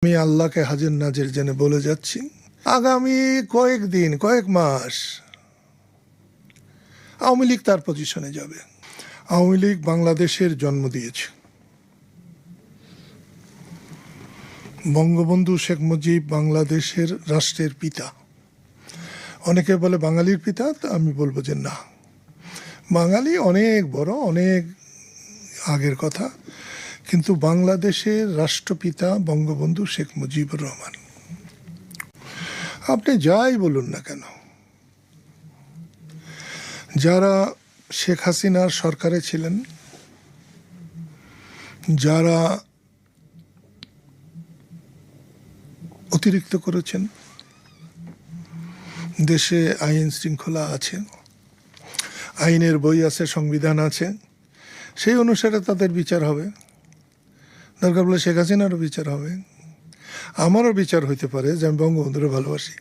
আমি আল্লাহকে হাজির নাজির জেনে বলে যাচ্ছি, আগামী কয়েকদিন কয়েক মাস আওয়ামী লীগ তার পজিশনে যাবে। আওয়ামী লীগ বাংলাদেশের জন্ম দিয়েছে। বঙ্গবন্ধু শেখ মুজিব বাংলাদেশের রাষ্ট্রের পিতা। অনেকে বলে বাঙালির পিতা, তা আমি বলবো যে না, বাঙালি অনেক বড়, অনেক আগের কথা, কিন্তু বাংলাদেশের রাষ্ট্রপিতা বঙ্গবন্ধু শেখ মুজিবুর রহমান। আপনি যাই বলুন না কেন, যারা শেখ হাসিনার সরকারে ছিলেন, যারা অতিরিক্ত করেছেন, দেশে আইন শৃঙ্খলা আছে, আইনের বই আছে, সংবিধান আছে, সেই অনুসারে তাদের বিচার হবে। দরকার বলে শেখ হাসিনারও বিচার হবে, আমারও বিচার হইতে পারে যে আমি বঙ্গবন্ধুরে ভালোবাসি,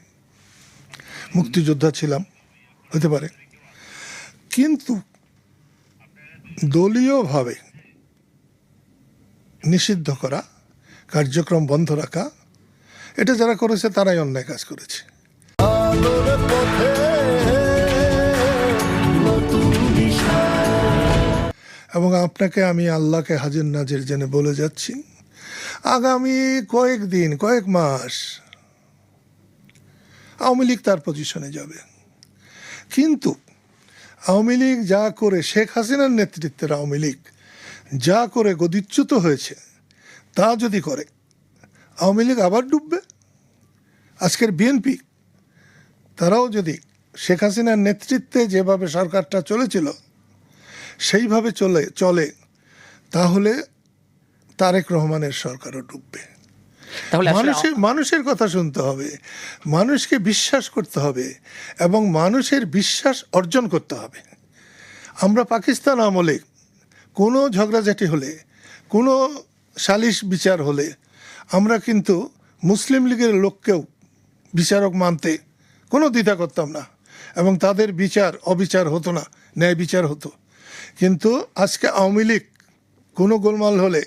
মুক্তিযোদ্ধা ছিলাম, হতে পারে। কিন্তু দলীয়ভাবে নিষিদ্ধ করা, কার্যক্রম বন্ধ রাখা, এটা যারা করেছে তারাই অন্যায় কাজ করেছে। এবং আপনাকে আমি আল্লাহকে হাজির নাজির জেনে বলে যাচ্ছি, আগামী কয়েকদিন কয়েক মাস আওয়ামী লীগ তার পজিশনে যাবে। কিন্তু আওয়ামী লীগ যা করে, শেখ হাসিনার নেতৃত্বের আওয়ামী লীগ যা করে গদিচ্যুত হয়েছে, তা যদি করে আওয়ামী লীগ আবার ডুববে। আজকের বিএনপি তারাও যদি শেখ হাসিনার নেতৃত্বে যেভাবে সরকারটা চলেছিল সেইভাবে চলে, তাহলে তারেক রহমানের সরকারও ডুববে। মানুষের কথা শুনতে হবে, মানুষকে বিশ্বাস করতে হবে এবং মানুষের বিশ্বাস অর্জন করতে হবে। আমরা পাকিস্তান আমলে কোনো ঝগড়াঝাটি হলে, কোনো সালিশ বিচার হলে, আমরা কিন্তু মুসলিম লীগের লোককেও বিচারক মানতে কোনো দ্বিধা করতাম না এবং তাদের অবিচার হতো না, ন্যায় বিচার হতো। কিন্তু আজকে আওয়ামী লীগ কোনো গোলমাল হলে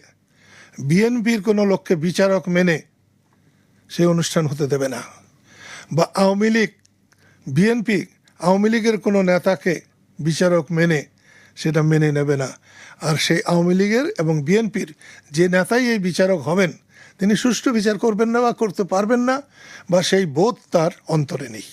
বিএনপির কোনো লোককে বিচারক মেনে সেই অনুষ্ঠান হতে দেবে না, বা আওয়ামী লীগের কোনো নেতাকে বিচারক মেনে সেটা মেনে নেবে না। আর সেই আওয়ামী লীগের এবং বিএনপির যে নেতাই এই বিচারক হবেন, তিনি সুষ্ঠু বিচার করবেন না বা করতে পারবেন না, বা সেই বোধ তার অন্তরে নেই।